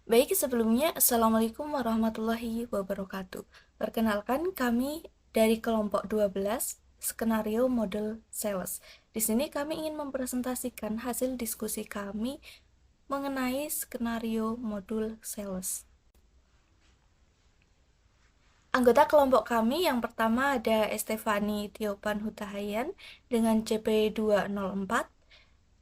Baik, sebelumnya Assalamualaikum warahmatullahi wabarakatuh. Perkenalkan kami dari kelompok 12 skenario model sales. Di sini kami ingin mempresentasikan hasil diskusi kami mengenai skenario modul sales. Anggota kelompok kami yang pertama ada Estefani Tiopan Hutahayan dengan CP204,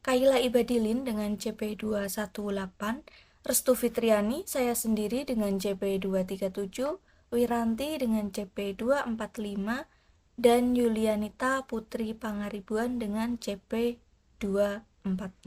Kaila Ibadilin dengan CP218, Restu Fitriani, saya sendiri dengan CP237, Wiranti dengan CP245, dan Yulianita Putri Pangaribuan dengan CP246.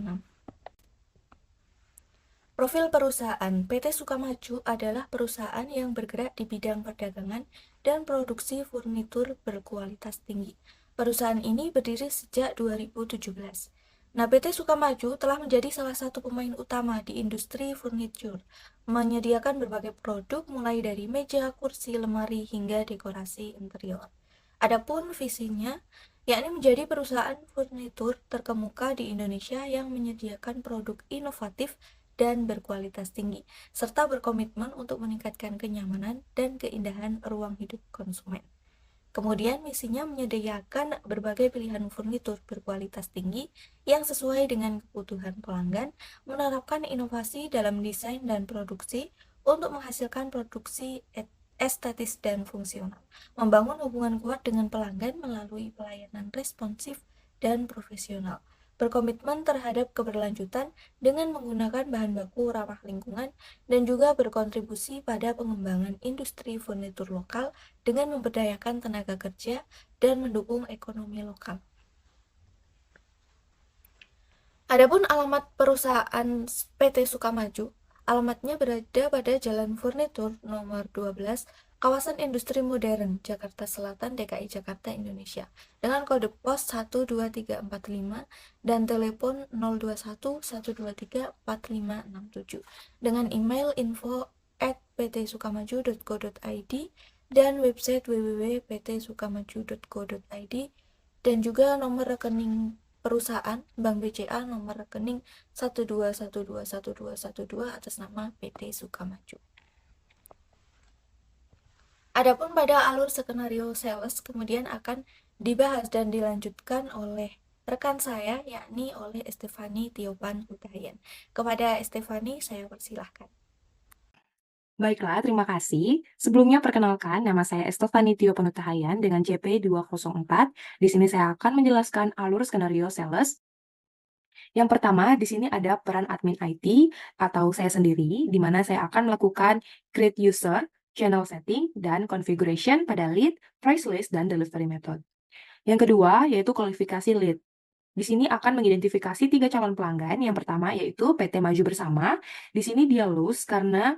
Profil perusahaan PT Sukamaju adalah perusahaan yang bergerak di bidang perdagangan dan produksi furnitur berkualitas tinggi. Perusahaan ini berdiri sejak 2017. Nah, PT Sukamaju telah menjadi salah satu pemain utama di industri furnitur, menyediakan berbagai produk mulai dari meja, kursi, lemari, hingga dekorasi interior. Adapun visinya, yakni menjadi perusahaan furnitur terkemuka di Indonesia yang menyediakan produk inovatif dan berkualitas tinggi, serta berkomitmen untuk meningkatkan kenyamanan dan keindahan ruang hidup konsumen. Kemudian misinya menyediakan berbagai pilihan furnitur berkualitas tinggi yang sesuai dengan kebutuhan pelanggan, menerapkan inovasi dalam desain dan produksi untuk menghasilkan produksi estetis dan fungsional, membangun hubungan kuat dengan pelanggan melalui pelayanan responsif dan profesional, berkomitmen terhadap keberlanjutan dengan menggunakan bahan baku ramah lingkungan, dan juga berkontribusi pada pengembangan industri furnitur lokal dengan memberdayakan tenaga kerja dan mendukung ekonomi lokal. Adapun alamat perusahaan PT Sukamaju, alamatnya berada pada Jalan Furnitur nomor 12, Kawasan Industri Modern, Jakarta Selatan, DKI Jakarta, Indonesia, dengan kode pos 12345 dan telepon 021 123 4567, dengan email info@ptsukamaju.co.id dan website www.ptsukamaju.co.id, dan juga nomor rekening perusahaan Bank BCA nomor rekening 1212121 atas nama PT Sukamaju. Adapun pada alur skenario sales kemudian akan dibahas dan dilanjutkan oleh rekan saya, yakni oleh Estefani Tiopan Hutahian. Kepada Estefani saya persilahkan. Baiklah, terima kasih. Sebelumnya perkenalkan, nama saya Estefani Tio Penutahayan dengan CP204. Di sini saya akan menjelaskan alur skenario sales. Yang pertama, di sini ada peran admin IT atau saya sendiri, di mana saya akan melakukan create user, channel setting, dan configuration pada lead, price list, dan delivery method. Yang kedua, yaitu kualifikasi lead. Di sini akan mengidentifikasi 3 calon pelanggan. Yang pertama yaitu PT Maju Bersama. Di sini dia loose karena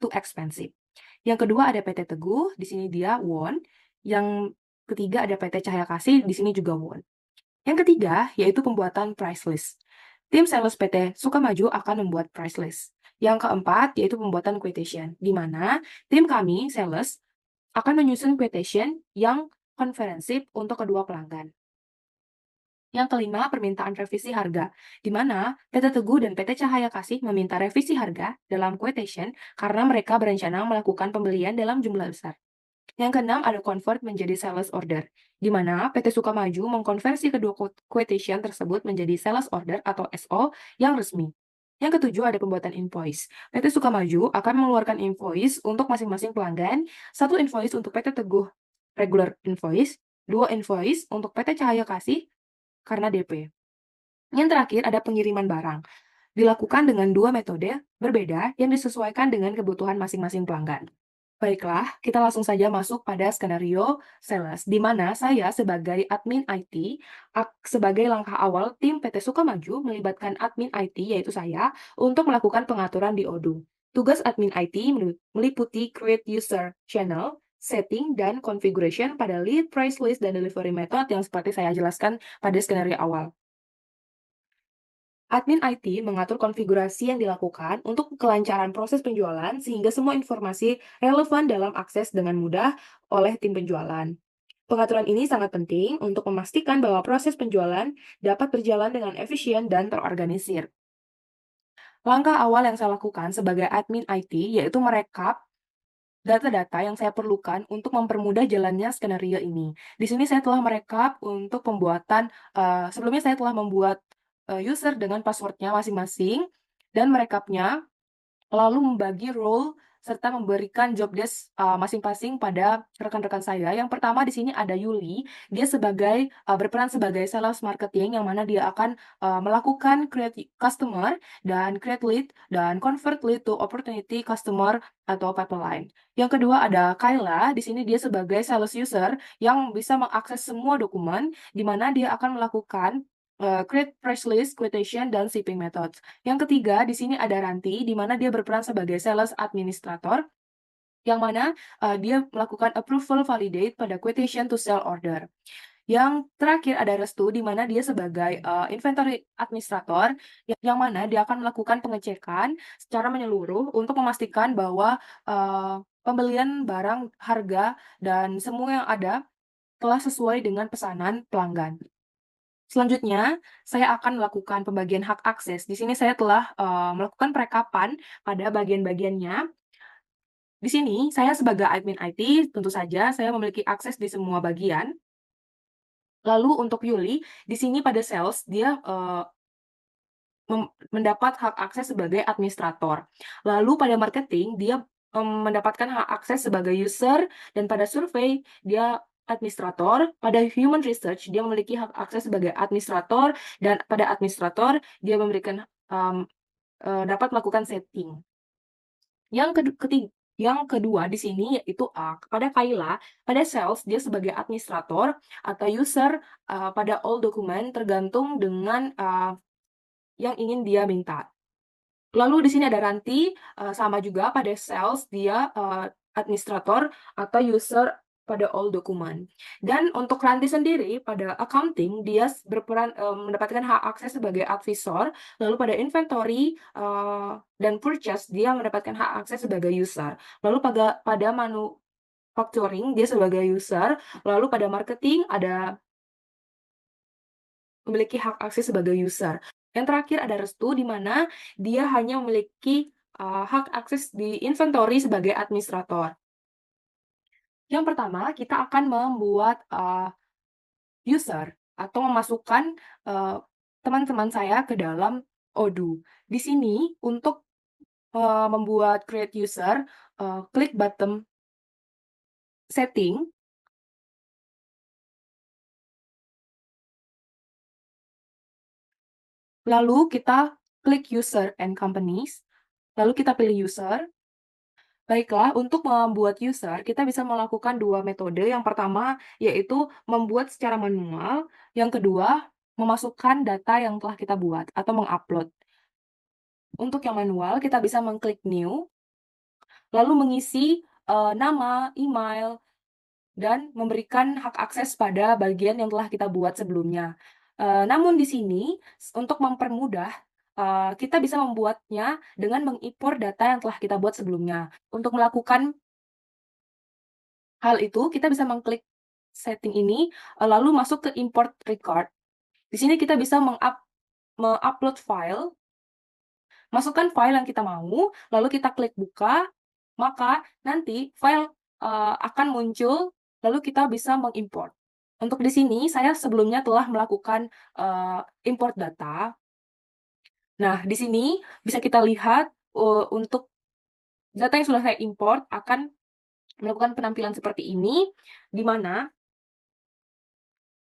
too expensive. Yang kedua ada PT Teguh, di sini dia won. Yang ketiga ada PT Cahaya Kasih, di sini juga won. Yang ketiga yaitu pembuatan price list. Tim sales PT Sukamaju akan membuat price list. Yang keempat yaitu pembuatan quotation, di mana tim kami sales akan menyusun quotation yang komprehensif untuk kedua pelanggan. Yang kelima, permintaan revisi harga, di mana PT Teguh dan PT Cahaya Kasih meminta revisi harga dalam quotation karena mereka berencana melakukan pembelian dalam jumlah besar. Yang keenam, ada convert menjadi sales order, di mana PT Sukamaju mengkonversi kedua quotation tersebut menjadi sales order atau SO yang resmi. Yang ketujuh, ada pembuatan invoice. PT Sukamaju akan mengeluarkan invoice untuk masing-masing pelanggan, satu invoice untuk PT Teguh regular invoice, dua invoice untuk PT Cahaya Kasih karena DP. Yang terakhir ada pengiriman barang. Dilakukan dengan dua metode berbeda yang disesuaikan dengan kebutuhan masing-masing pelanggan. Baiklah, kita langsung saja masuk pada skenario sales, di mana saya sebagai admin IT, sebagai langkah awal tim PT Sukamaju melibatkan admin IT, yaitu saya, untuk melakukan pengaturan di Odoo. Tugas admin IT meliputi create user channel, setting, dan configuration pada lead, price list, dan delivery method yang seperti saya jelaskan pada skenario awal. Admin IT mengatur konfigurasi yang dilakukan untuk kelancaran proses penjualan sehingga semua informasi relevan dalam akses dengan mudah oleh tim penjualan. Pengaturan ini sangat penting untuk memastikan bahwa proses penjualan dapat berjalan dengan efisien dan terorganisir. Langkah awal yang saya lakukan sebagai admin IT yaitu merekap data-data yang saya perlukan untuk mempermudah jalannya skenario ini. Di sini saya telah merekap untuk pembuatan, sebelumnya saya telah membuat user dengan passwordnya masing-masing dan merekapnya, lalu membagi role serta memberikan job desk masing-masing pada rekan-rekan saya. Yang pertama di sini ada Yuli, dia berperan sebagai sales marketing yang mana dia akan melakukan create customer dan create lead dan convert lead to opportunity customer atau pipeline. Yang kedua ada Kayla, di sini dia sebagai sales user yang bisa mengakses semua dokumen di mana dia akan melakukan create price list, quotation, dan shipping methods. Yang ketiga, di sini ada Ranti, di mana dia berperan sebagai sales administrator, yang mana dia melakukan approval validate pada quotation to sell order. Yang terakhir ada Restu, di mana dia sebagai inventory administrator, yang mana dia akan melakukan pengecekan secara menyeluruh untuk memastikan bahwa pembelian barang, harga, dan semua yang ada telah sesuai dengan pesanan pelanggan. Selanjutnya, saya akan melakukan pembagian hak akses. Di sini saya telah melakukan perekapan pada bagian-bagiannya. Di sini, saya sebagai admin IT, tentu saja saya memiliki akses di semua bagian. Lalu untuk Yuli, di sini pada sales, dia mendapat hak akses sebagai administrator. Lalu pada marketing, dia mendapatkan hak akses sebagai user, dan pada survei, dia administrator. Pada human research, dia memiliki hak akses sebagai administrator, dan pada administrator, dia dapat melakukan setting. Yang kedua di sini yaitu kepada Kayla, pada sales dia sebagai administrator atau user pada all dokumen tergantung dengan yang ingin dia minta. Lalu di sini ada Ranti, sama juga pada sales dia administrator atau user pada all dokumen. Dan untuk Ranti sendiri pada accounting dia berperan mendapatkan hak akses sebagai advisor, lalu pada inventory dan purchase dia mendapatkan hak akses sebagai user. Lalu pada manufacturing dia sebagai user, lalu pada marketing ada memiliki hak akses sebagai user. Yang terakhir ada Restu, di mana dia hanya memiliki hak akses di inventory sebagai administrator. Yang pertama, kita akan membuat user atau memasukkan teman-teman saya ke dalam Odoo. Di sini untuk membuat create user, klik button setting, lalu kita klik user and companies, lalu kita pilih user. Baiklah, untuk membuat user, kita bisa melakukan dua metode. Yang pertama, yaitu membuat secara manual. Yang kedua, memasukkan data yang telah kita buat atau mengupload. Untuk yang manual, kita bisa mengklik new, lalu mengisi nama, email, dan memberikan hak akses pada bagian yang telah kita buat sebelumnya. Namun di sini, untuk mempermudah, kita bisa membuatnya dengan mengimpor data yang telah kita buat sebelumnya. Untuk melakukan hal itu, kita bisa mengklik setting ini, lalu masuk ke import record. Di sini kita bisa mengupload file, masukkan file yang kita mau, lalu kita klik buka, maka nanti file akan muncul, lalu kita bisa mengimport. Untuk di sini, saya sebelumnya telah melakukan import data. Nah, di sini bisa kita lihat untuk data yang sudah saya import akan melakukan penampilan seperti ini, di mana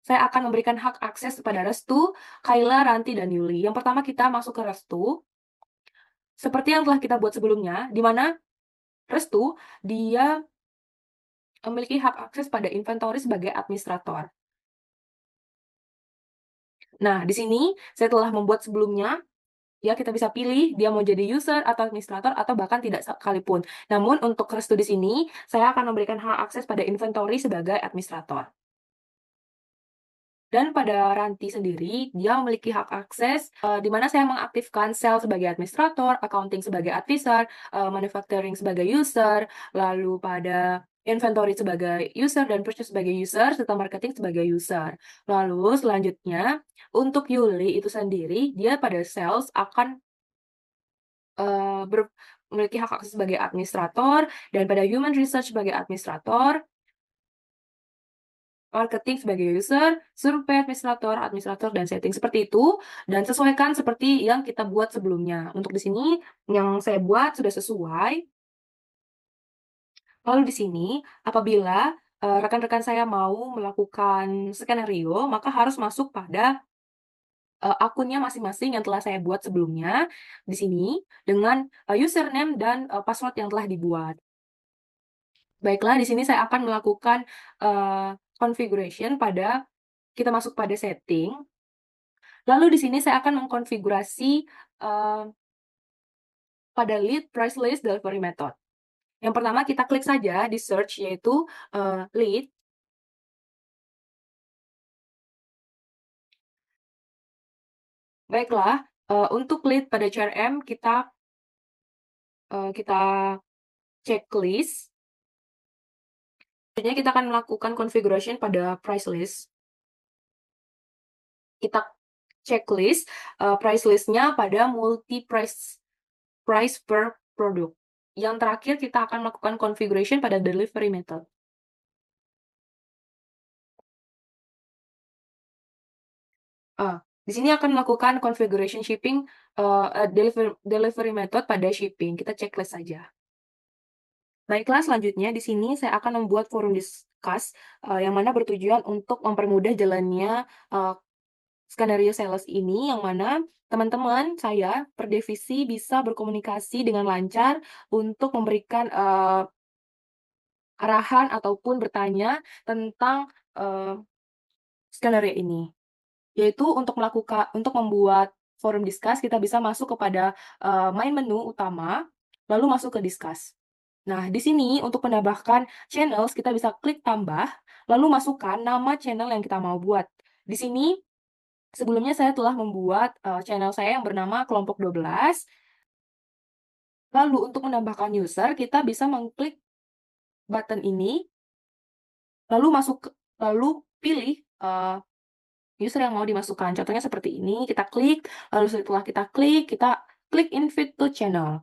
saya akan memberikan hak akses kepada Restu, Kayla, Ranti, dan Yuli. Yang pertama kita masuk ke Restu, seperti yang telah kita buat sebelumnya, di mana Restu, dia memiliki hak akses pada inventory sebagai administrator. Nah, di sini saya telah membuat sebelumnya, ya kita bisa pilih dia mau jadi user atau administrator atau bahkan tidak sekalipun. Namun untuk Restu di sini, saya akan memberikan hak akses pada inventory sebagai administrator. Dan pada Ranti sendiri, dia memiliki hak akses di mana saya mengaktifkan sales sebagai administrator, accounting sebagai advisor, manufacturing sebagai user, lalu pada inventory sebagai user, dan purchase sebagai user, serta marketing sebagai user. Lalu selanjutnya, untuk Yuli itu sendiri, dia pada sales akan memiliki hak akses sebagai administrator, dan pada human research sebagai administrator, marketing sebagai user, survei administrator, dan setting seperti itu, dan sesuaikan seperti yang kita buat sebelumnya. Untuk di sini yang saya buat sudah sesuai. Lalu di sini apabila rekan-rekan saya mau melakukan skenario, maka harus masuk pada akunnya masing-masing yang telah saya buat sebelumnya di sini dengan username dan password yang telah dibuat. Baiklah, di sini saya akan melakukan configuration pada kita masuk pada setting. Lalu di sini saya akan mengkonfigurasi pada lead, price list, delivery method. Yang pertama kita klik saja di search yaitu lead. Baiklah, untuk lead pada CRM kita checklist. Selanjutnya kita akan melakukan configuration pada price list. Kita checklist price list-nya pada multi price per produk. Yang terakhir kita akan melakukan configuration pada delivery method. Di sini akan melakukan configuration shipping delivery method pada shipping. Kita checklist saja. Baiklah, selanjutnya di sini saya akan membuat forum discuss yang mana bertujuan untuk mempermudah jalannya skenario sales ini, yang mana teman-teman saya per divisi bisa berkomunikasi dengan lancar untuk memberikan arahan ataupun bertanya tentang skenario ini. Yaitu untuk membuat forum discuss, kita bisa masuk kepada main menu utama, lalu masuk ke discuss. Nah, di sini untuk menambahkan channels, kita bisa klik tambah, lalu masukkan nama channel yang kita mau buat. Di sini, sebelumnya saya telah membuat channel saya yang bernama kelompok 12. Lalu untuk menambahkan user, kita bisa mengklik button ini, lalu pilih user yang mau dimasukkan. Contohnya seperti ini, kita klik, lalu setelah kita klik invite to channel.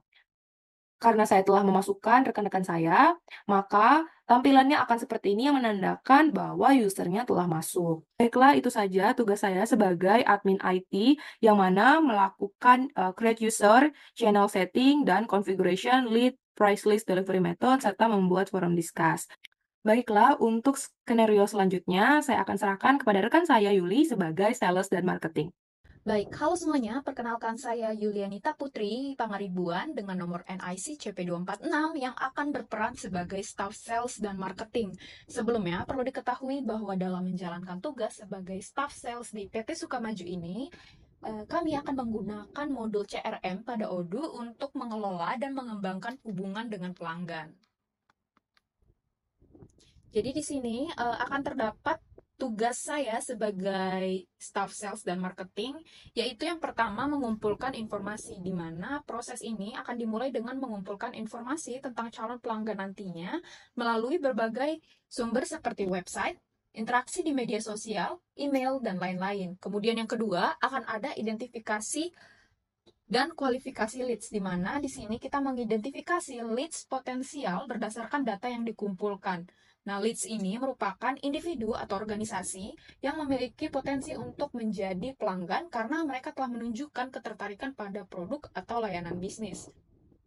Karena saya telah memasukkan rekan-rekan saya, maka tampilannya akan seperti ini yang menandakan bahwa usernya telah masuk. Baiklah, itu saja tugas saya sebagai admin IT yang mana melakukan create user, channel setting, dan configuration, lead, price list, delivery method, serta membuat forum discuss. Baiklah, untuk skenario selanjutnya, saya akan serahkan kepada rekan saya, Yuli, sebagai sales dan marketing. Baik, halo semuanya. Perkenalkan saya Yulianita Putri Pangaribuan dengan nomor NIC CP246 yang akan berperan sebagai staff sales dan marketing. Sebelumnya, perlu diketahui bahwa dalam menjalankan tugas sebagai staff sales di PT Sukamaju ini, kami akan menggunakan modul CRM pada Odoo untuk mengelola dan mengembangkan hubungan dengan pelanggan. Jadi di sini akan terdapat tugas saya sebagai staff sales dan marketing, yaitu yang pertama mengumpulkan informasi, di mana proses ini akan dimulai dengan mengumpulkan informasi tentang calon pelanggan nantinya melalui berbagai sumber seperti website, interaksi di media sosial, email, dan lain-lain. Kemudian yang kedua akan ada identifikasi dan kualifikasi leads, di mana di sini kita mengidentifikasi leads potensial berdasarkan data yang dikumpulkan. Nah, leads ini merupakan individu atau organisasi yang memiliki potensi untuk menjadi pelanggan karena mereka telah menunjukkan ketertarikan pada produk atau layanan bisnis.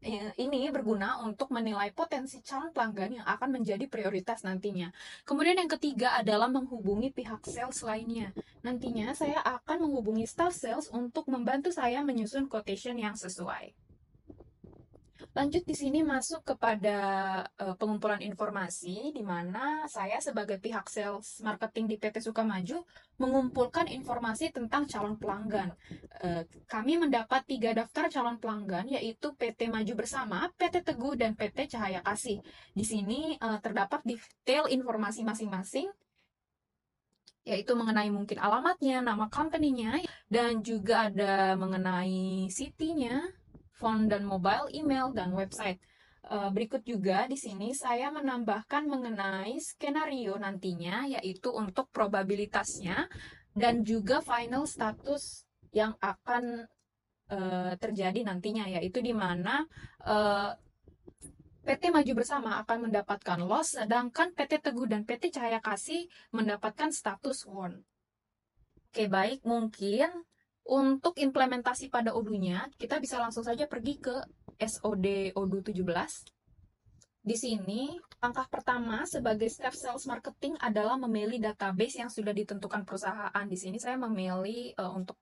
Ini berguna untuk menilai potensi calon pelanggan yang akan menjadi prioritas nantinya. Kemudian yang ketiga adalah menghubungi pihak sales lainnya. Nantinya saya akan menghubungi staff sales untuk membantu saya menyusun quotation yang sesuai. Lanjut di sini masuk kepada pengumpulan informasi, di mana saya sebagai pihak sales marketing di PT Sukamaju mengumpulkan informasi tentang calon pelanggan. Kami mendapat 3 daftar calon pelanggan, yaitu PT Maju Bersama, PT Teguh, dan PT Cahaya Kasih. Di sini terdapat detail informasi masing-masing, yaitu mengenai mungkin alamatnya, nama company-nya, dan juga ada mengenai city-nya, phone dan mobile, email, dan website. Berikut juga di sini saya menambahkan mengenai skenario nantinya, yaitu untuk probabilitasnya dan juga final status yang akan terjadi nantinya, yaitu di mana PT Maju Bersama akan mendapatkan loss, sedangkan PT Teguh dan PT Cahaya Kasih mendapatkan status won. Oke, baik, mungkin untuk implementasi pada Odoo-nya, kita bisa langsung saja pergi ke SOD Odoo 17. Di sini, langkah pertama sebagai staff sales marketing adalah memilih database yang sudah ditentukan perusahaan. Di sini saya memilih untuk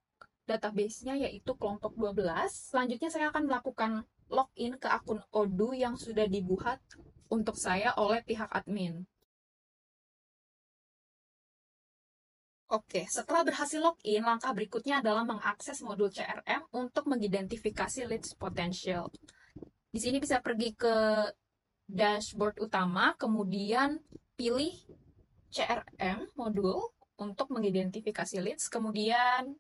database-nya yaitu kelompok 12. Selanjutnya saya akan melakukan login ke akun Odoo yang sudah dibuat untuk saya oleh pihak admin. Oke, setelah berhasil login, langkah berikutnya adalah mengakses modul CRM untuk mengidentifikasi leads potential. Di sini bisa pergi ke dashboard utama, kemudian pilih CRM modul untuk mengidentifikasi leads, kemudian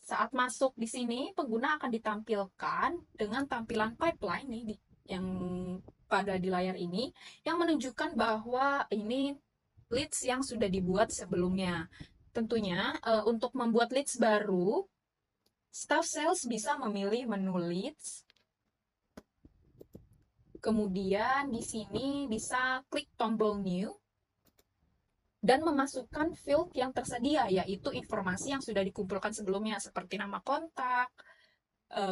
saat masuk di sini, pengguna akan ditampilkan dengan tampilan pipeline nih yang pada di layar ini, yang menunjukkan bahwa ini leads yang sudah dibuat sebelumnya. Tentunya, untuk membuat leads baru, staff sales bisa memilih menu leads. Kemudian di sini bisa klik tombol new dan memasukkan field yang tersedia, yaitu informasi yang sudah dikumpulkan sebelumnya, seperti nama kontak,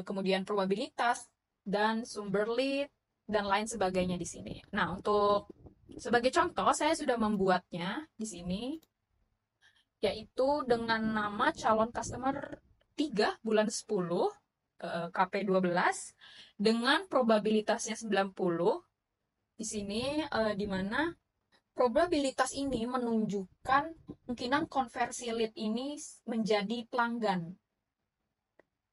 kemudian probabilitas, dan sumber lead, dan lain sebagainya di sini. Nah, untuk sebagai contoh, saya sudah membuatnya di sini, yaitu dengan nama calon customer 3 bulan 10, KP12, dengan probabilitasnya 90, di sini di mana probabilitas ini menunjukkan kemungkinan konversi lead ini menjadi pelanggan.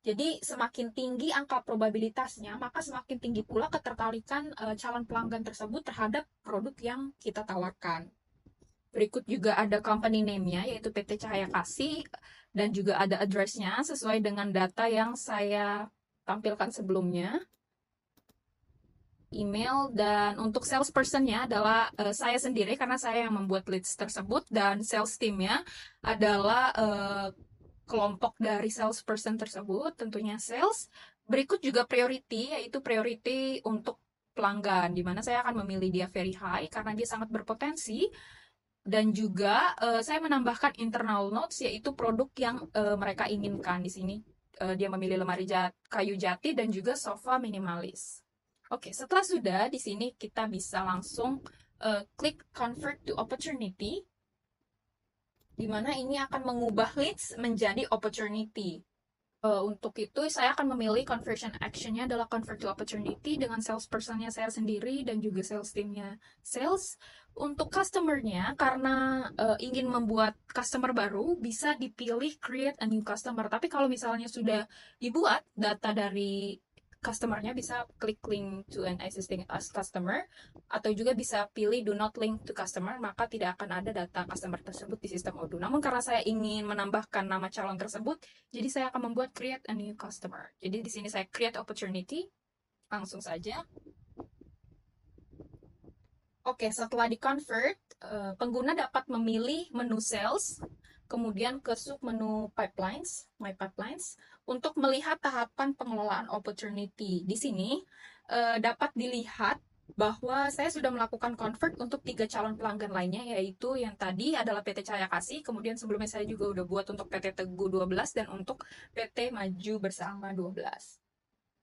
Jadi semakin tinggi angka probabilitasnya, maka semakin tinggi pula ketertarikan calon pelanggan tersebut terhadap produk yang kita tawarkan. Berikut juga ada company name-nya, yaitu PT Cahaya Kasih, dan juga ada address-nya sesuai dengan data yang saya tampilkan sebelumnya. Email, dan untuk salesperson-nya adalah saya sendiri karena saya yang membuat leads tersebut, dan sales team-nya adalah kelompok dari salesperson tersebut, tentunya sales. Berikut juga priority, yaitu priority untuk pelanggan, di mana saya akan memilih dia very high karena dia sangat berpotensi, dan juga saya menambahkan internal notes, yaitu produk yang mereka inginkan. Di sini dia memilih lemari kayu jati dan juga sofa minimalis. Oke, setelah sudah, di sini kita bisa langsung klik Convert to Opportunity, di mana ini akan mengubah leads menjadi opportunity. Untuk itu, saya akan memilih conversion action-nya adalah Convert to Opportunity dengan salesperson-nya saya sendiri dan juga sales team-nya sales. Untuk customer-nya, karena ingin membuat customer baru, bisa dipilih Create a New Customer. Tapi kalau misalnya sudah dibuat data dari customer-nya, bisa klik link to an existing customer, atau juga bisa pilih do not link to customer, maka tidak akan ada data customer tersebut di sistem Odoo. Namun karena saya ingin menambahkan nama calon tersebut, jadi saya akan membuat create a new customer. Jadi di sini saya create opportunity, langsung saja. Oke, setelah di-convert, pengguna dapat memilih menu sales, kemudian ke submenu pipelines, my pipelines, untuk melihat tahapan pengelolaan opportunity. Di sini dapat dilihat bahwa saya sudah melakukan convert untuk 3 calon pelanggan lainnya, yaitu yang tadi adalah PT Cahaya Kasih, kemudian sebelumnya saya juga udah buat untuk PT Teguh 12, dan untuk PT Maju Bersama 12.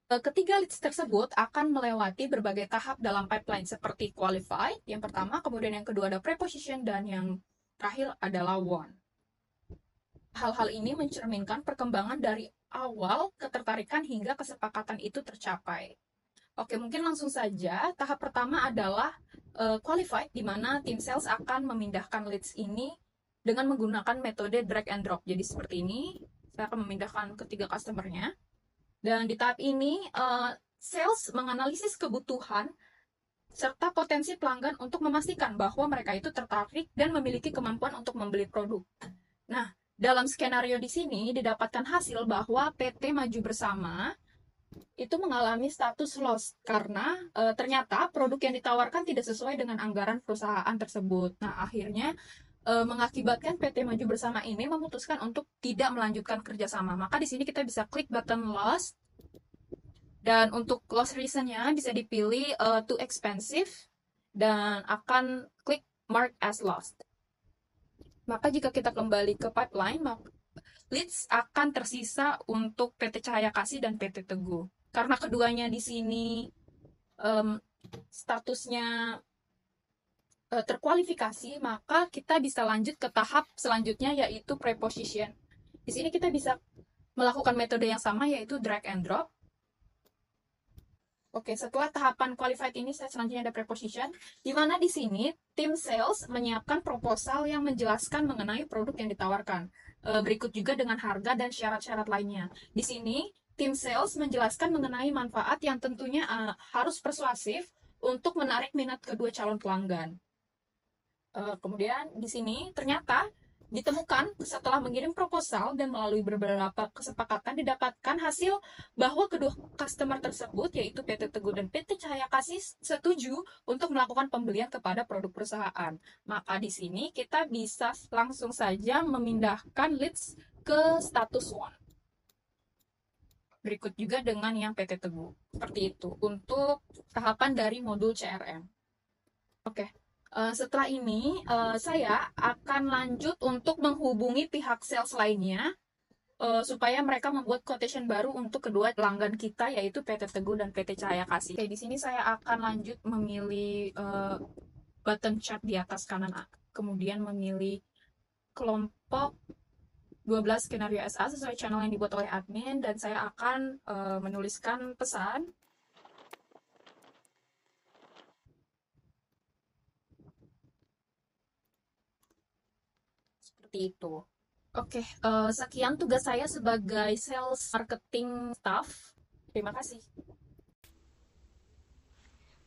Ketiga leads tersebut akan melewati berbagai tahap dalam pipeline, seperti qualify, yang pertama, kemudian yang kedua ada preposition, dan yang terakhir adalah won. Hal-hal ini mencerminkan perkembangan dari awal ketertarikan hingga kesepakatan itu tercapai. Oke, mungkin langsung saja. Tahap pertama adalah qualified, di mana tim sales akan memindahkan leads ini dengan menggunakan metode drag and drop. Jadi seperti ini, saya akan memindahkan ketiga customer-nya. Dan di tahap ini, sales menganalisis kebutuhan serta potensi pelanggan untuk memastikan bahwa mereka itu tertarik dan memiliki kemampuan untuk membeli produk. Nah, dalam skenario di sini didapatkan hasil bahwa PT Maju Bersama itu mengalami status loss karena ternyata produk yang ditawarkan tidak sesuai dengan anggaran perusahaan tersebut. Nah, akhirnya mengakibatkan PT Maju Bersama ini memutuskan untuk tidak melanjutkan kerjasama. Maka di sini kita bisa klik button lost, dan untuk loss reasonnya bisa dipilih too expensive, dan akan klik mark as lost. Maka jika kita kembali ke pipeline, leads akan tersisa untuk PT Cahaya Kasih dan PT Teguh. Karena keduanya di sini statusnya terkualifikasi, maka kita bisa lanjut ke tahap selanjutnya, yaitu preposition. Di sini kita bisa melakukan metode yang sama, yaitu drag and drop. Oke, setelah tahapan qualified ini, selanjutnya ada preposition, di mana di sini tim sales menyiapkan proposal yang menjelaskan mengenai produk yang ditawarkan. Berikut juga dengan harga dan syarat-syarat lainnya. Di sini, tim sales menjelaskan mengenai manfaat yang tentunya harus persuasif untuk menarik minat kedua calon pelanggan. Kemudian di sini ternyata ditemukan setelah mengirim proposal dan melalui beberapa kesepakatan didapatkan hasil bahwa kedua customer tersebut, yaitu PT Teguh dan PT Cahaya Kasih, setuju untuk melakukan pembelian kepada produk perusahaan. Maka di sini kita bisa langsung saja memindahkan leads ke status one. Berikut juga dengan yang PT Teguh. Seperti itu untuk tahapan dari modul CRM. Oke. Setelah ini, saya akan lanjut untuk menghubungi pihak sales lainnya supaya mereka membuat quotation baru untuk kedua pelanggan kita, yaitu PT Teguh dan PT Cahaya Kasih. Oke, di sini saya akan lanjut memilih button chat di atas kanan, kemudian memilih kelompok 12 skenario SA sesuai channel yang dibuat oleh admin, dan saya akan menuliskan pesan. Seperti itu. Oke, sekian tugas saya sebagai sales marketing staff. Terima kasih.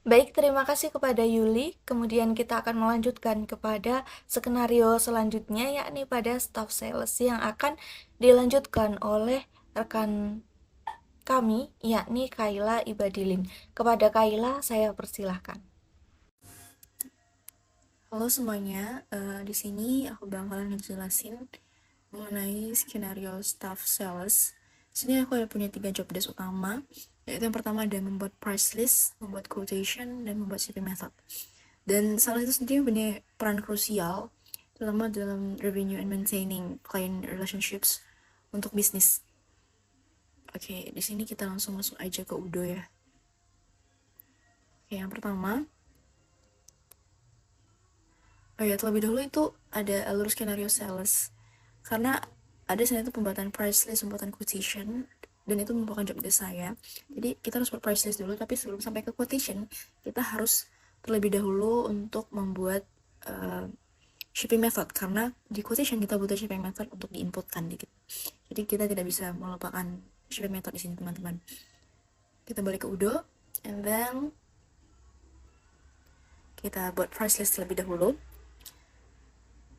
Baik, terima kasih kepada Yuli. Kemudian kita akan melanjutkan kepada skenario selanjutnya, yakni pada staff sales yang akan dilanjutkan oleh rekan kami, yakni Kayla Ibadilin. Kepada Kayla, saya persilahkan. Halo semuanya, di sini aku bakalan ngejelasin mengenai skenario staff sales. Sini aku ada punya 3 job desk utama, yaitu yang pertama ada membuat price list, membuat quotation, dan membuat shipping method. Dan salah itu sendiri punya peran krusial, terutama dalam revenue and maintaining client relationships untuk bisnis. Oke, di sini kita langsung masuk aja ke Udo ya. Oke, yang pertama, terlebih dahulu itu ada alur skenario sales, karena ada sini itu pembuatan price list, pembuatan quotation, dan itu merupakan job desk saya. Jadi kita harus buat price list dulu, tapi sebelum sampai ke quotation, kita harus terlebih dahulu untuk membuat shipping method, karena di quotation kita butuh shipping method untuk diinputkan dikit. Jadi kita tidak bisa melupakan shipping method di sini, teman-teman. Kita balik ke Udo, and then kita buat price list terlebih dahulu.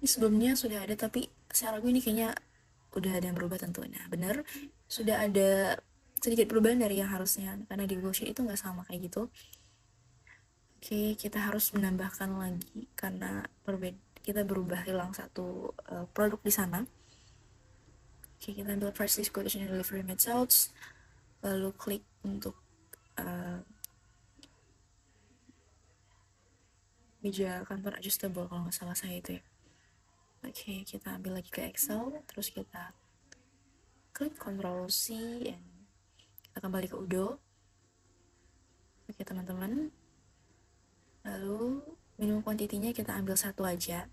Ini sebelumnya sudah ada, tapi saya ragu ini kayaknya udah ada yang berubah tentunya. Bener, sudah ada sedikit perubahan dari yang harusnya, karena di Google Sheet itu nggak sama kayak gitu. Oke, kita harus menambahkan lagi karena kita berubah hilang satu produk di sana. Oke, kita ambil price list, quotation, and delivery methods, lalu klik untuk meja kantor adjustable kalau nggak salah saya itu ya. Oke, kita ambil lagi ke Excel, terus kita klik Ctrl C, and kita kembali ke Udo. Oke teman-teman, lalu minimum quantity-nya kita ambil 1 aja,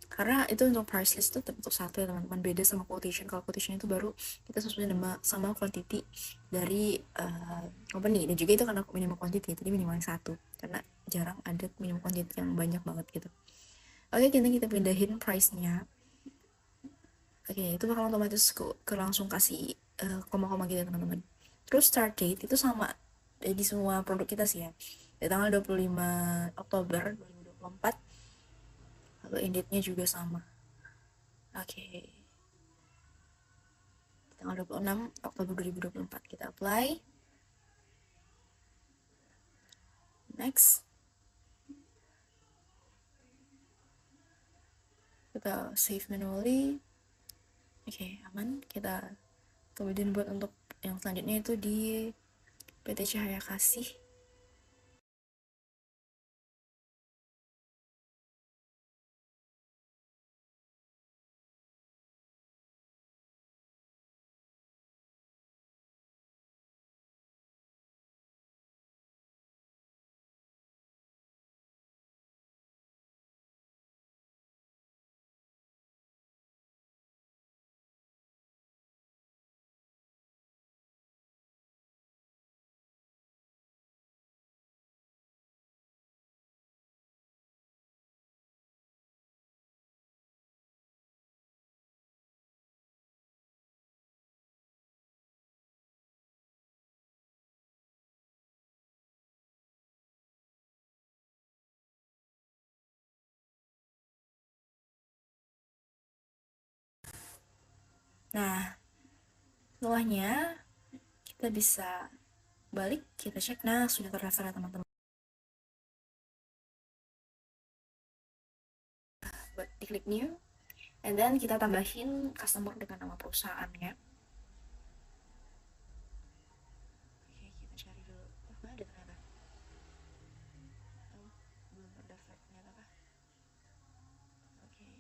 karena itu untuk price list itu terbentuk 1 ya teman-teman, beda sama quotation. Kalau quotation itu baru kita sesuai sama quantity dari company, dan juga itu karena minimum quantity, jadi minimal 1, karena jarang ada minimum quantity yang banyak banget gitu. Oke, kita pindahin price-nya. Oke, itu bakal otomatis langsung kasih koma-koma gitu teman-teman. Terus start date itu sama di semua produk kita sih ya, di tanggal 25 Oktober 2024. Lalu end date-nya juga sama. Oke, tanggal 26 Oktober 2024 kita apply. Next, kita save manually. Oke, aman. Kita kemudian buat untuk yang selanjutnya itu di PT Cahaya Kasih. Nah, setelahnya kita bisa balik, kita cek. Nah, sudah terdaftar ya teman-teman. Buat diklik new, and then kita tambahin customer dengan nama perusahaannya. Oke, kita cari dulu. Oh, nggak ada ternyata. Oh, belum terdaftar ternyata kah? Oke,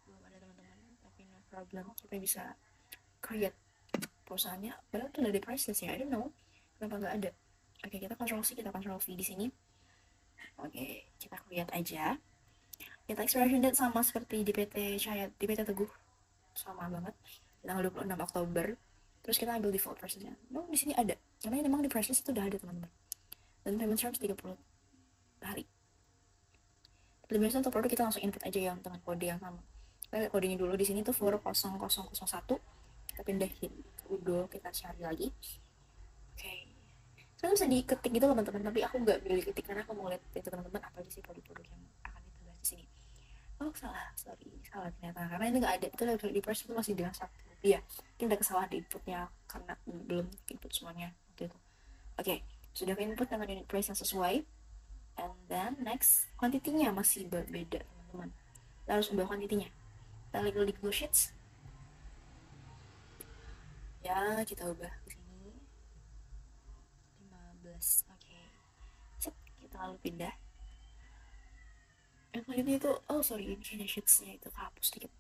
belum ada teman-teman, tapi no problem. Kita bisa create perusahaannya. Padahal itu udah di priceless ya, I don't know kenapa nggak ada. Oke, kita Ctrl C, kita Ctrl V di sini. Oke, kita create aja. Kita expiration date sama seperti di PT Teguh, sama banget, tanggal 26 Oktober. Terus kita ambil default price-nya. No, di sini ada, karena memang di price list itu udah ada teman-teman. Dan payment terms 30 hari. Lebih biasa untuk produk kita langsung input aja yang dengan kode yang sama. Kita lihat kodenya dulu di sini tuh 40001. Kita pindahin ke Udo, kita cari lagi. Oke. Sebenarnya bisa diketik gitu loh teman-teman, tapi aku nggak pilih ketik karena aku mau lihat itu teman-teman apa sih produk-produk yang akan kita bahas di sini. Oh salah ternyata, karena itu nggak ada, itu di press itu masih dengan 1 rupiah. Mungkin ada kesalahan di inputnya karena belum input semuanya waktu itu. Oke, sudah ke input dengan unit price yang sesuai, and then next quantity-nya masih berbeda teman-teman. Kita harus ubah quantity-nya. Kita klik di Google Sheets ya, kita ubah di sini 15. Oke, sip, kita lalu pindah. Yang selanjutnya itu, oh sorry, ini kayaknya sheetsnya itu kehapus dikit.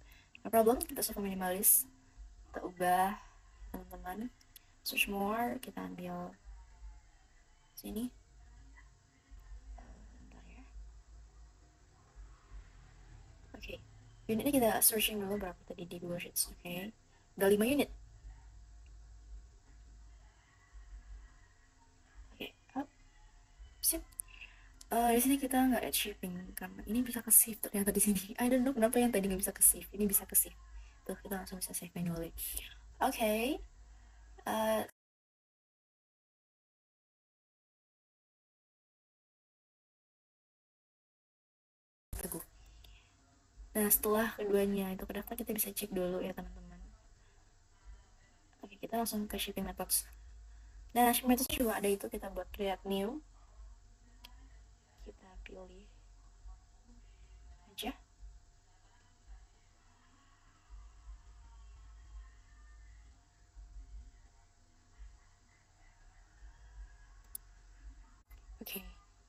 No problem, kita suka minimalis, kita ubah teman-teman. Search more, kita ambil sini. Bentar ya. Oke, unitnya kita searching dulu berapa tadi di Google Sheets. Oke, udah 5 unit. Oke, up, sip. Di sini kita nggak add shipping karena ini bisa ke save ternyata di sini. I don't know kenapa yang tadi nggak bisa ke save, ini bisa ke save. Tuh, kita langsung bisa save manually. Oke. Teguh. Nah, setelah keduanya itu terdaftar, kita bisa cek dulu ya teman-teman. Oke, kita langsung ke shipping methods. Nah, shipping methods juga ada itu, kita buat create new. Kita pilih aja. Oke,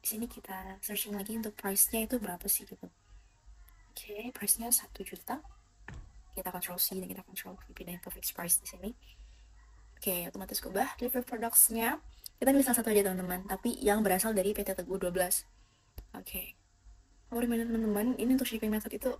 di sini kita searching lagi untuk price-nya itu berapa sih gitu. Oke, price-nya 1 juta. Kita Ctrl C dan kita Ctrl V, pindahin ke fixed price di sini. Oke, otomatis ubah. Deliver products-nya kita pilih salah satu aja teman-teman, tapi yang berasal dari PT Teguh 12. Oke. Mau reminder teman-teman, ini untuk shipping method itu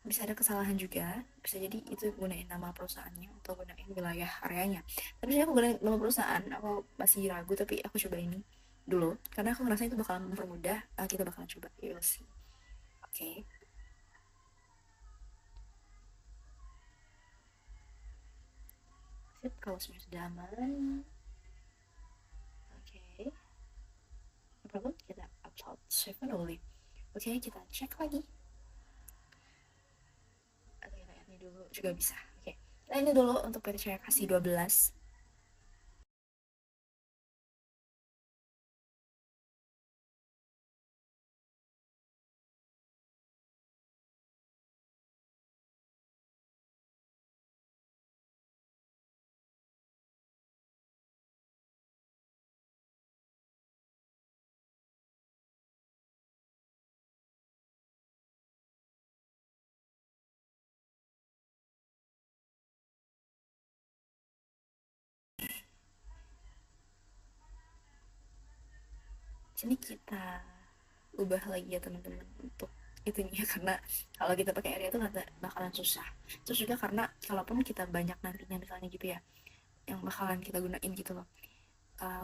bisa ada kesalahan juga, bisa jadi itu gunain nama perusahaannya atau gunain wilayah areanya. Tapi saya aku gunain nama perusahaan, aku masih ragu, tapi aku coba ini dulu karena aku ngerasa itu bakalan mempermudah. Kita bakalan coba, you'll see. Oke. Sip, kalau semua sudah aman, oke, no problem, kita upload save manually. Oke, kita cek lagi. Atau kita add ini dulu juga bisa. Oke, kita ini dulu untuk PT Cahaya Kasih 12. Sini kita ubah lagi ya teman-teman untuk itunya karena kalau kita pakai area itu bakalan susah. Terus juga karena kalaupun kita banyak nantinya misalnya gitu ya yang bakalan kita gunain gitu loh,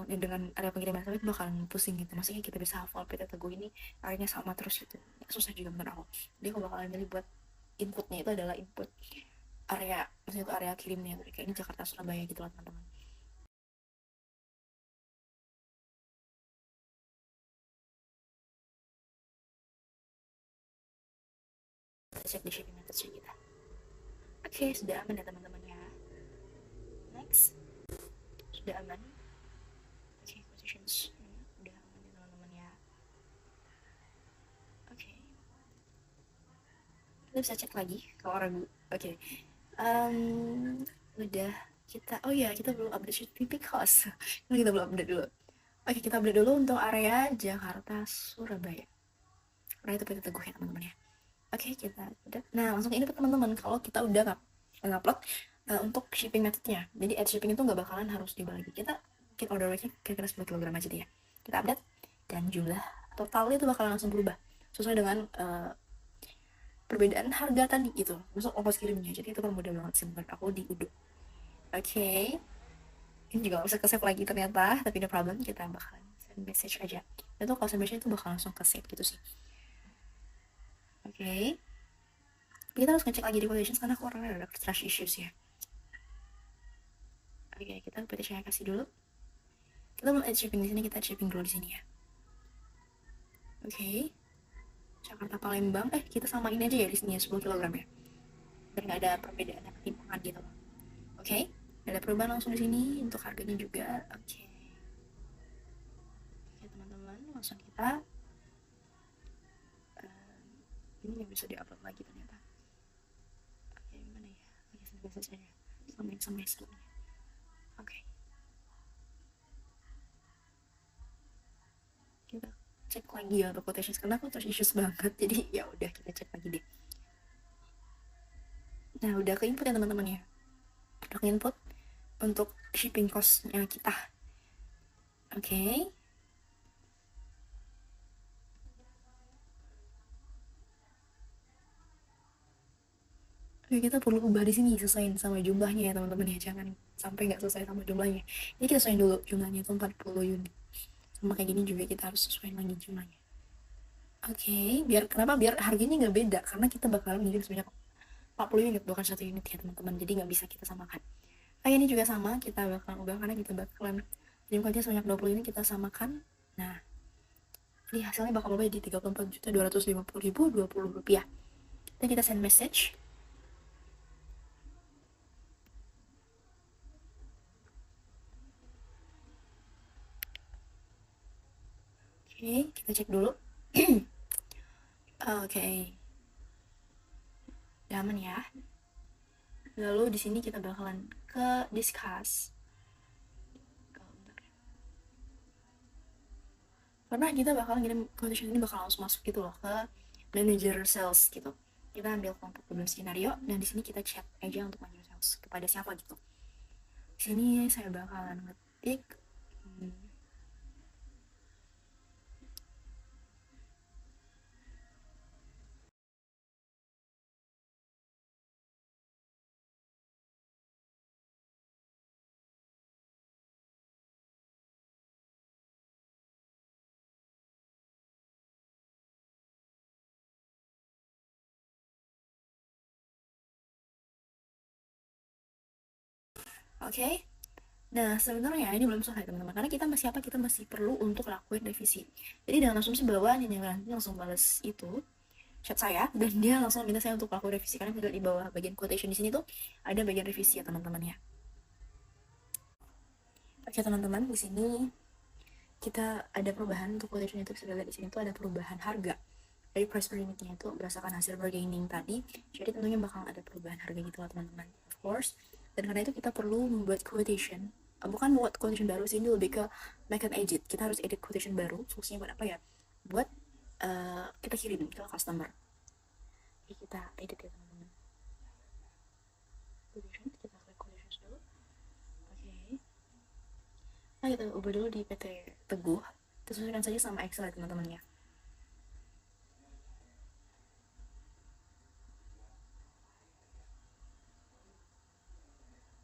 dengan area pengiriman itu bakalan pusing gitu. Maksudnya kita bisa hafal PT Teguh ini areanya sama terus gitu, susah juga menurut aku. Jadi aku bakalan milih buat inputnya itu adalah input area, maksudnya itu area kirimnya kayak ini Jakarta Surabaya gitu loh teman-teman. Kita cek di shipping message kita. Oke, sudah aman ya teman-teman ya. Next, sudah aman. Oke, positions udah aman ya teman-teman ya. Oke, kita bisa cek lagi kalau ragu. Oke, udah kita, oh ya kita belum update shipping cost. Kita belum update dulu. Oke, kita update dulu untuk area Jakarta Surabaya. Karena itu PT Teguh ya teman-teman ya. Oke, kita udah. Nah, langsung ini teman-teman, kalau kita udah ngupload untuk shipping methodnya. Jadi add shipping itu nggak bakalan harus dibagi. Kita order weight-nya kira-kira 10 kg aja deh ya. Kita update dan jumlah totalnya itu bakalan langsung berubah sesuai dengan perbedaan harga tadi itu, masuk ongkos kirimnya. Jadi itu kan mudah banget sih menurut aku di Udo. Oke, ini juga gak bisa ke save lagi ternyata, tapi no problem, kita bakalan send message aja. Itu kalau send message itu bakal langsung ke save gitu sih. Oke, kita harus ngecek lagi di quotations karena aku orangnya ada trust issues ya. Oke, kita PT saya kasih dulu. Kita belum add shipping di sini, kita add shipping dulu di sini ya. Oke, Jakarta Palembang, kita samain aja ya di sini ya 10 kg ya, biar nggak ada perbedaan yang ketimpangan gitu. Oke, ada perubahan langsung di sini untuk harganya juga. Oke, teman-teman, langsung kita ini nggak bisa diupload lagi ternyata. Oke, mana ya? Oke, send message aja. Samain sama sebelumnya. Oke, kita cek lagi ya untuk quotations karena aku terus issues banget. Jadi ya udah kita cek lagi deh. Nah, udah ke input ya teman-teman ya. Udah ke input untuk shipping cost-nya kita. Oke. Oke, kita perlu ubah di sini sesuaiin sama jumlahnya ya teman-teman ya, jangan sampai nggak sesuai sama jumlahnya. Ini kita sesuaiin dulu jumlahnya itu 40 unit. Sama kayak gini juga kita harus sesuaiin lagi jumlahnya. Oke, biar harganya nggak beda karena kita bakalan mengirim sebanyak 40 unit bukan 1 unit ya teman-teman. Jadi nggak bisa kita samakan. Ini juga sama, kita bakalan ubah karena kita bakalan kirim kuantitas sebanyak 20 unit, kita samakan. Nah, jadi hasilnya bakal berubah di 34.250.020 rupiah. Dan kita send message. Oke, kita cek dulu. Oke, udah aman ya. Lalu di sini kita bakalan ke discuss. Karena kita bakalan ngirim quotation ini bakal langsung masuk gitu loh ke manager sales gitu. Kita ambil contoh problem skenario dan di sini kita chat aja untuk manager sales kepada siapa gitu. Di sini saya bakalan ngetik Oke. Nah, sebenarnya ini belum selesai teman-teman, karena kita masih perlu untuk lakuin revisi. Jadi dengan asumsi bahwa Nyonya nanti langsung balas itu chat saya dan dia langsung minta saya untuk lakuin revisi karena di bawah bagian quotation di sini tuh ada bagian revisi ya teman-teman ya. Oke teman-teman, di sini kita ada perubahan untuk quotation itu, bisa lihat di sini tuh ada perubahan harga dari price per unitnya itu berdasarkan hasil bargaining tadi. Jadi tentunya bakal ada perubahan harga gitu lah teman-teman, of course. Dan karena itu kita perlu membuat quotation, bukan buat quotation baru sih, ini lebih ke make an edit. Kita harus edit quotation baru, fungsinya buat apa ya? Buat kita kirim ke customer. Oke, kita edit ya teman-teman. Quotation, kita klik quotations dulu. Oke. Nah, kita ubah dulu di PT Teguh. Kita sesuaikan saja sama Excel ya teman-teman ya.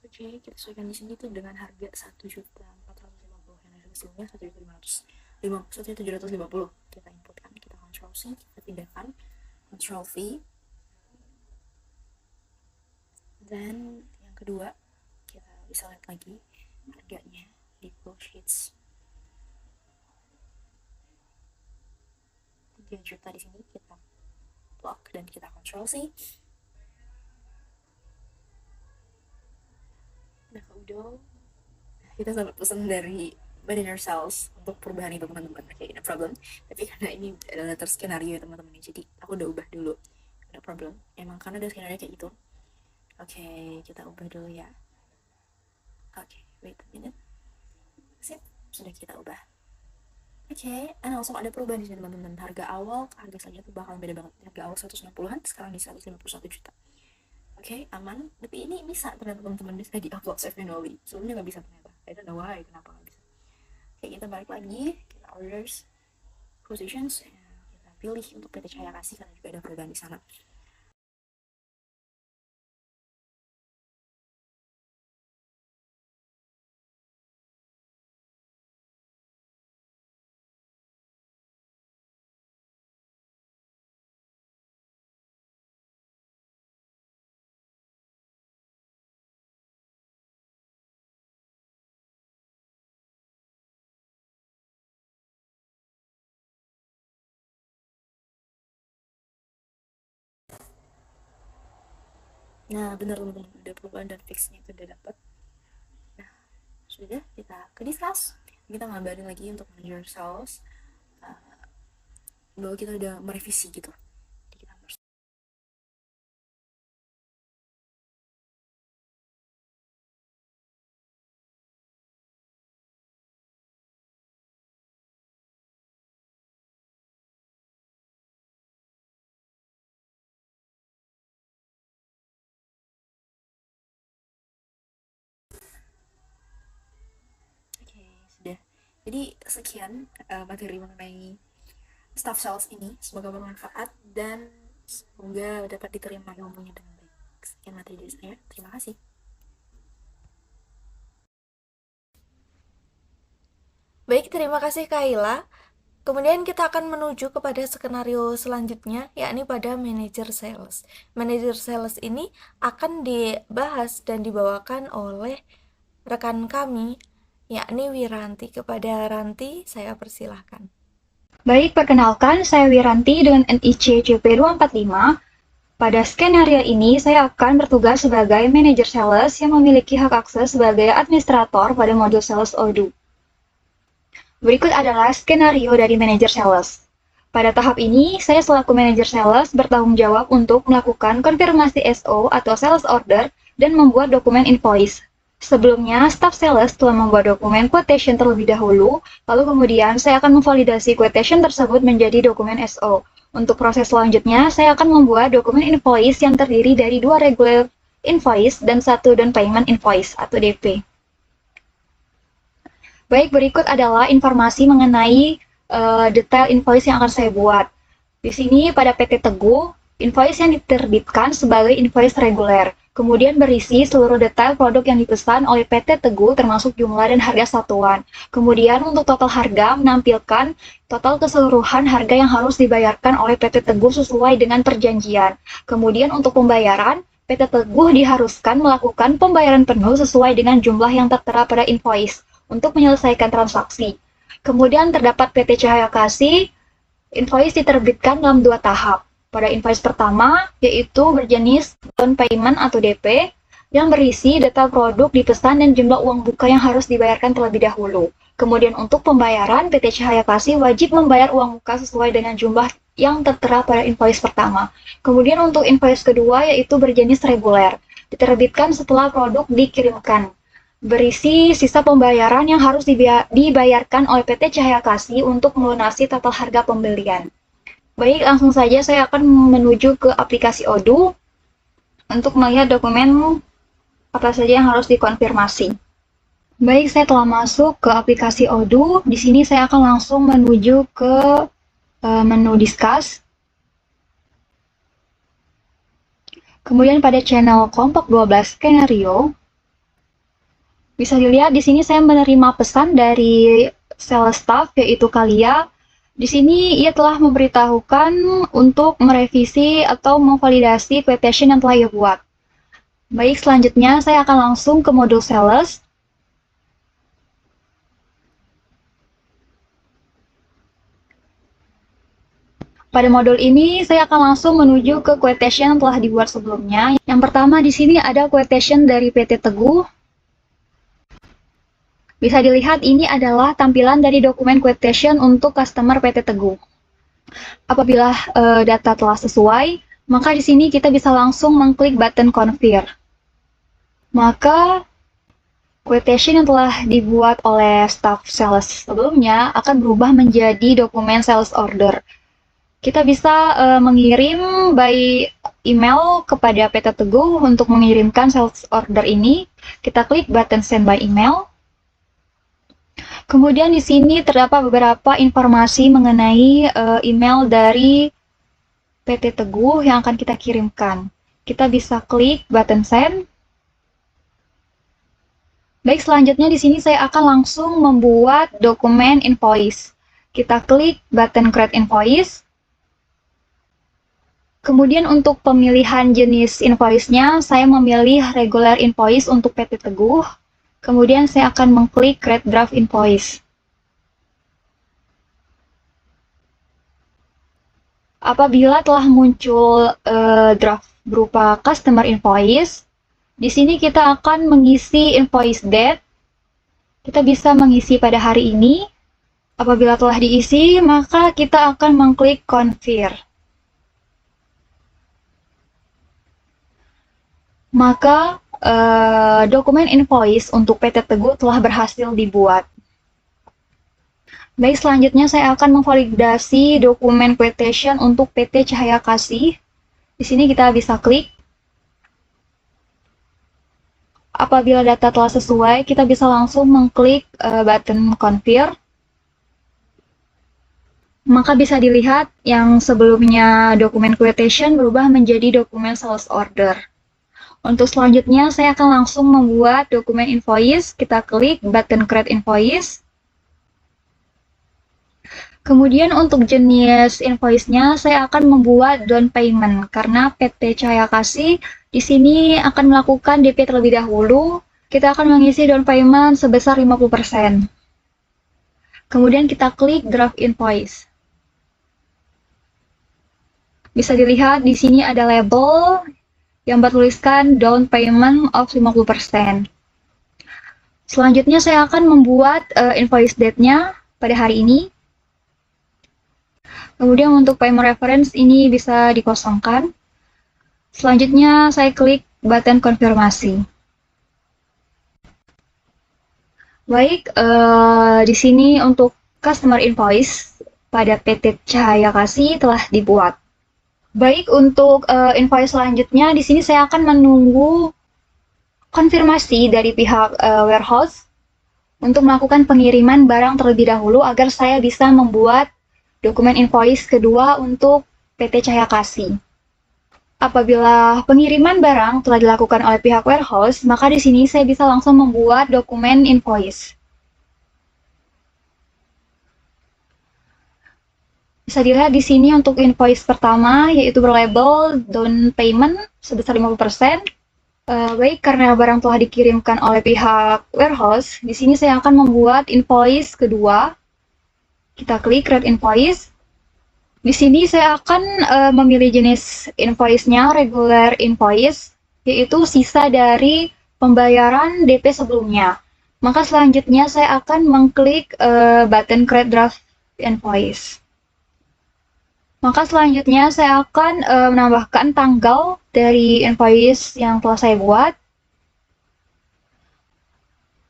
Oke, kita sesuaikan di sini tuh dengan harga 1.450 yang ada hasilnya 1.750. Kita inputkan, kita Ctrl C, kita pindahkan, Ctrl V. Dan yang kedua, kita bisa lihat lagi harganya di flow sheets. 3 juta di sini kita block dan kita Ctrl C. Nah, udah kita dapat pesan dari manager sales untuk perubahan itu teman-teman. Oke, no problem. Tapi karena ini adalah skenario ya teman-teman, jadi aku udah ubah dulu. No problem. Emang karena ada skenario kayak gitu. Oke, kita ubah dulu ya. Oke, wait a minute. Sip, sudah kita ubah. Oke, langsung ada perubahan di sini teman-teman. Harga awal ke harga selanjutnya tuh bakal beda banget. Harga awal 160-an, sekarang di 151 juta. Oke, aman. Tapi ini bisa ternyata teman-teman, bisa di-upload save manually. Sebelumnya nggak bisa ternyata. I don't know why, kenapa nggak bisa. Oke, kita balik lagi. Kita orders, positions. Kita pilih untuk PT Cahaya Kasih karena juga ada perubahan di sana. Nah, benar teman-teman, udah perubahan dan fixnya itu udah dapat. Nah, sudah, kita ke discuss. Kita ngabarin lagi untuk manager sales bahwa kita udah merevisi gitu. Jadi kita harus sudah. Jadi sekian materi mengenai staff sales ini, semoga bermanfaat dan semoga dapat diterima ilmunya dengan baik. Sekian materi dari saya, terima kasih. Baik, terima kasih Kaila. Kemudian kita akan menuju kepada skenario selanjutnya, yakni pada manager sales. Manager sales ini akan dibahas dan dibawakan oleh rekan kami, yakni Wiranti. Kepada Ranti, saya persilahkan. Baik, perkenalkan, saya Wiranti dengan NIC CP245. Pada skenario ini, saya akan bertugas sebagai manajer sales yang memiliki hak akses sebagai administrator pada modul sales Odoo. Berikut adalah skenario dari manajer sales. Pada tahap ini, saya selaku manajer sales bertanggung jawab untuk melakukan konfirmasi SO atau sales order dan membuat dokumen invoice. Sebelumnya, staff sales telah membuat dokumen quotation terlebih dahulu, lalu kemudian saya akan memvalidasi quotation tersebut menjadi dokumen SO. Untuk proses selanjutnya, saya akan membuat dokumen invoice yang terdiri dari 2 regular invoice dan 1 down payment invoice atau DP. Baik, berikut adalah informasi mengenai detail invoice yang akan saya buat. Di sini pada PT Teguh, invoice yang diterbitkan sebagai invoice reguler. Kemudian berisi seluruh detail produk yang dipesan oleh PT Teguh termasuk jumlah dan harga satuan. Kemudian untuk total harga menampilkan total keseluruhan harga yang harus dibayarkan oleh PT Teguh sesuai dengan perjanjian. Kemudian untuk pembayaran, PT Teguh diharuskan melakukan pembayaran penuh sesuai dengan jumlah yang tertera pada invoice untuk menyelesaikan transaksi. Kemudian terdapat PT Cahaya Kasih, invoice diterbitkan dalam 2 tahap. Pada invoice pertama, yaitu berjenis down payment atau DP, yang berisi detail produk dipesan dan jumlah uang buka yang harus dibayarkan terlebih dahulu. Kemudian untuk pembayaran, PT Cahaya Kasih wajib membayar uang buka sesuai dengan jumlah yang tertera pada invoice pertama. Kemudian untuk invoice kedua, yaitu berjenis reguler, diterbitkan setelah produk dikirimkan. Berisi sisa pembayaran yang harus dibayarkan oleh PT Cahaya Kasih untuk melunasi total harga pembelian. Baik, langsung saja saya akan menuju ke aplikasi Odoo untuk melihat dokumen apa saja yang harus dikonfirmasi. Baik, saya telah masuk ke aplikasi Odoo. Di sini saya akan langsung menuju ke menu Discuss. Kemudian pada channel kelompok 12 skenario, bisa dilihat di sini saya menerima pesan dari sales staff yaitu Kalia. Di sini ia telah memberitahukan untuk merevisi atau memvalidasi quotation yang telah ia buat. Baik, selanjutnya saya akan langsung ke modul sales. Pada modul ini, saya akan langsung menuju ke quotation yang telah dibuat sebelumnya. Yang pertama di sini ada quotation dari PT Teguh. Bisa dilihat ini adalah tampilan dari dokumen quotation untuk customer PT Teguh. Apabila data telah sesuai, maka di sini kita bisa langsung mengklik button confirm. Maka quotation yang telah dibuat oleh staff sales sebelumnya akan berubah menjadi dokumen sales order. Kita bisa mengirim by email kepada PT Teguh untuk mengirimkan sales order ini. Kita klik button send by email. Kemudian di sini terdapat beberapa informasi mengenai email dari PT Teguh yang akan kita kirimkan. Kita bisa klik button send. Baik, selanjutnya di sini saya akan langsung membuat dokumen invoice. Kita klik button create invoice. Kemudian untuk pemilihan jenis invoice-nya, saya memilih regular invoice untuk PT Teguh. Kemudian saya akan mengklik create draft invoice. Apabila telah muncul draft berupa customer invoice, di sini kita akan mengisi invoice date. Kita bisa mengisi pada hari ini. Apabila telah diisi, maka kita akan mengklik confirm. Maka dokumen invoice untuk PT Teguh telah berhasil dibuat. Baik, selanjutnya saya akan memvalidasi dokumen quotation untuk PT Cahaya Kasih. Di sini kita bisa klik. Apabila data telah sesuai, kita bisa langsung mengklik button confirm. Maka bisa dilihat yang sebelumnya dokumen quotation berubah menjadi dokumen sales order. Untuk selanjutnya, saya akan langsung membuat dokumen invoice. Kita klik button create invoice. Kemudian untuk jenis invoice-nya, saya akan membuat down payment karena PT Cahaya Kasih di sini akan melakukan DP terlebih dahulu. Kita akan mengisi down payment sebesar 50%. Kemudian kita klik draft invoice. Bisa dilihat di sini ada label yang bertuliskan down payment of 50%. Selanjutnya saya akan membuat invoice date-nya pada hari ini. Kemudian untuk payment reference ini bisa dikosongkan. Selanjutnya saya klik button konfirmasi. Baik, di sini untuk customer invoice pada PT Cahaya Kasih telah dibuat. Baik, untuk invoice selanjutnya, di sini saya akan menunggu konfirmasi dari pihak warehouse untuk melakukan pengiriman barang terlebih dahulu agar saya bisa membuat dokumen invoice kedua untuk PT Cahaya Kasih. Apabila pengiriman barang telah dilakukan oleh pihak warehouse, maka di sini saya bisa langsung membuat dokumen invoice. Bisa dilihat di sini untuk invoice pertama, yaitu berlabel down payment sebesar 50%. Baik, karena barang telah dikirimkan oleh pihak warehouse, di sini saya akan membuat invoice kedua. Kita klik create invoice. Di sini saya akan memilih jenis invoice-nya regular invoice, yaitu sisa dari pembayaran DP sebelumnya. Maka selanjutnya saya akan mengklik button create draft invoice. Maka selanjutnya saya akan menambahkan tanggal dari invoice yang telah saya buat.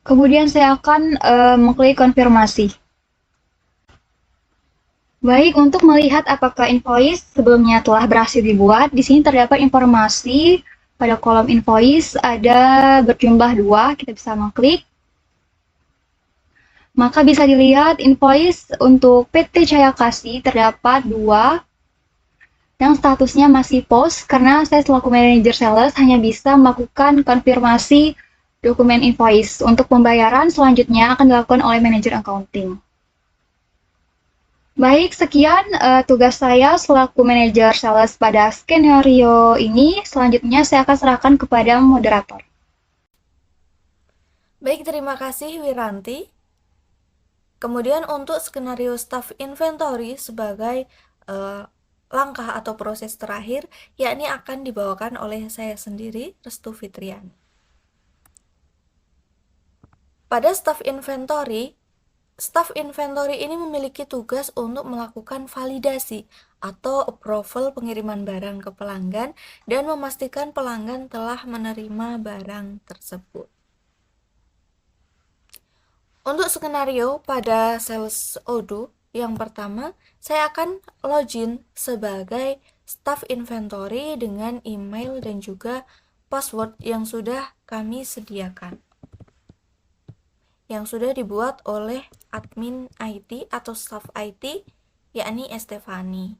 Kemudian saya akan mengklik konfirmasi. Baik, untuk melihat apakah invoice sebelumnya telah berhasil dibuat, di sini terdapat informasi pada kolom invoice ada berjumlah 2, kita bisa mengklik. Maka bisa dilihat invoice untuk PT Cahaya Kasih terdapat 2 yang statusnya masih pause karena saya selaku manajer sales hanya bisa melakukan konfirmasi dokumen invoice. Untuk pembayaran selanjutnya akan dilakukan oleh manajer accounting. Baik, sekian tugas saya selaku manajer sales pada skenario ini. Selanjutnya saya akan serahkan kepada moderator. Baik, terima kasih Wiranti. Kemudian untuk skenario staff inventory sebagai langkah atau proses terakhir, yakni akan dibawakan oleh saya sendiri, Restu Fitriani. Pada staff inventory ini memiliki tugas untuk melakukan validasi atau approval pengiriman barang ke pelanggan dan memastikan pelanggan telah menerima barang tersebut. Untuk skenario pada sales Odoo, yang pertama, saya akan login sebagai staff inventory dengan email dan juga password yang sudah kami sediakan, yang sudah dibuat oleh admin IT atau staff IT, yakni Estefani.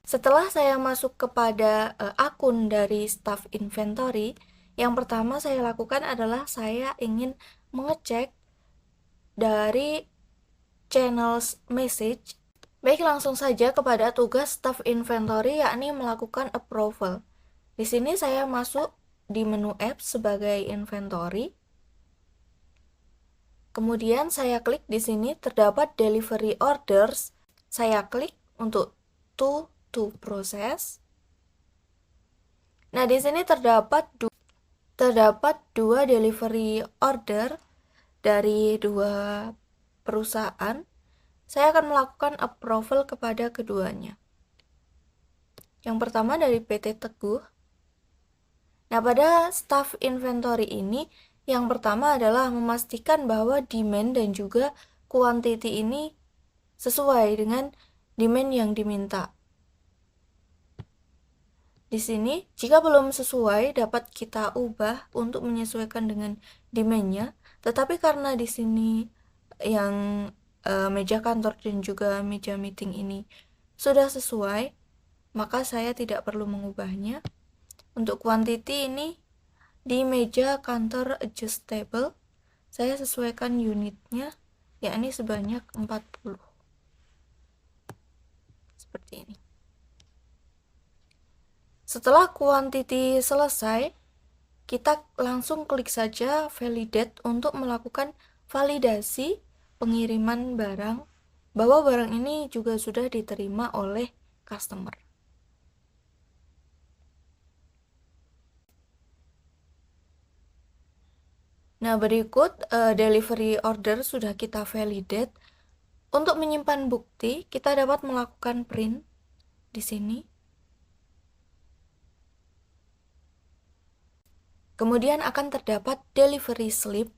Setelah saya masuk kepada akun dari staff inventory, yang pertama saya lakukan adalah saya ingin mengecek dari channels message. Baik, langsung saja kepada tugas staff inventory, yakni melakukan approval. Di sini saya masuk di menu apps sebagai inventory. Kemudian saya klik di sini terdapat delivery orders. Saya klik untuk to proses. Nah, di sini terdapat dua delivery order dari 2 perusahaan. Saya akan melakukan approval kepada keduanya. Yang pertama dari PT Teguh. Nah, pada staff inventory ini, yang pertama adalah memastikan bahwa demand dan juga quantity ini sesuai dengan demand yang diminta. Di sini, jika belum sesuai, dapat kita ubah untuk menyesuaikan dengan demand-nya. Tetapi karena di sini yang meja kantor dan juga meja meeting ini sudah sesuai, maka saya tidak perlu mengubahnya. Untuk quantity ini di meja kantor adjustable, saya sesuaikan unitnya, yakni sebanyak 40. Seperti ini. Setelah quantity selesai, kita langsung klik saja validate untuk melakukan validasi pengiriman barang, bahwa barang ini juga sudah diterima oleh customer. Nah, berikut delivery order sudah kita validate. Untuk menyimpan bukti, kita dapat melakukan print di sini. Kemudian akan terdapat delivery slip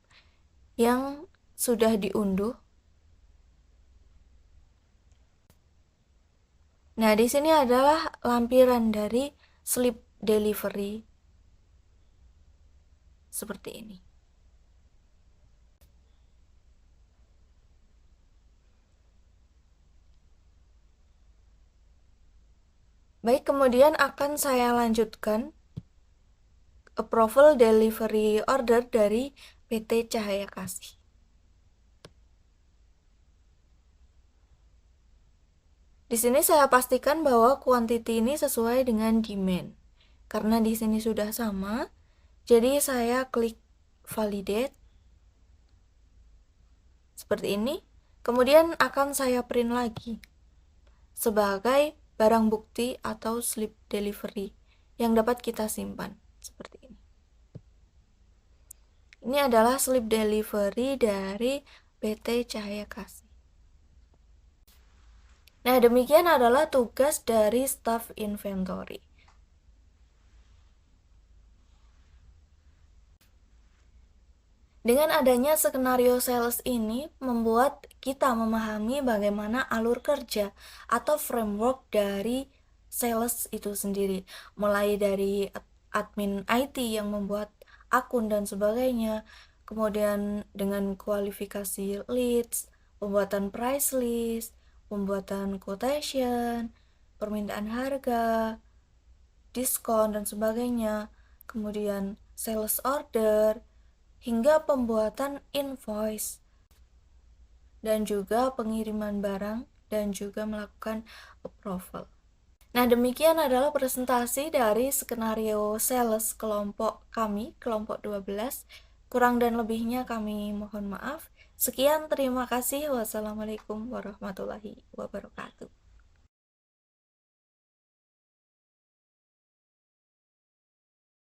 yang sudah diunduh. Nah, di sini adalah lampiran dari slip delivery. Seperti ini. Baik, kemudian akan saya lanjutkan approval delivery order dari PT Cahaya Kasih. Di sini saya pastikan bahwa quantity ini sesuai dengan demand. Karena di sini sudah sama, jadi saya klik validate. Seperti ini. Kemudian akan saya print lagi sebagai barang bukti atau slip delivery yang dapat kita simpan. Seperti ini. Ini adalah slip delivery dari PT Cahaya Kasih. Nah, demikian adalah tugas dari staff inventory. Dengan adanya skenario sales ini membuat kita memahami bagaimana alur kerja atau framework dari sales itu sendiri, mulai dari admin IT yang membuat akun dan sebagainya, kemudian dengan kualifikasi leads, pembuatan price list, pembuatan quotation, permintaan harga, diskon dan sebagainya, kemudian sales order, hingga pembuatan invoice dan juga pengiriman barang dan juga melakukan approval. Nah, demikian adalah presentasi dari skenario sales kelompok kami, kelompok 12. Kurang dan lebihnya kami mohon maaf. Sekian, terima kasih. Wassalamualaikum warahmatullahi wabarakatuh.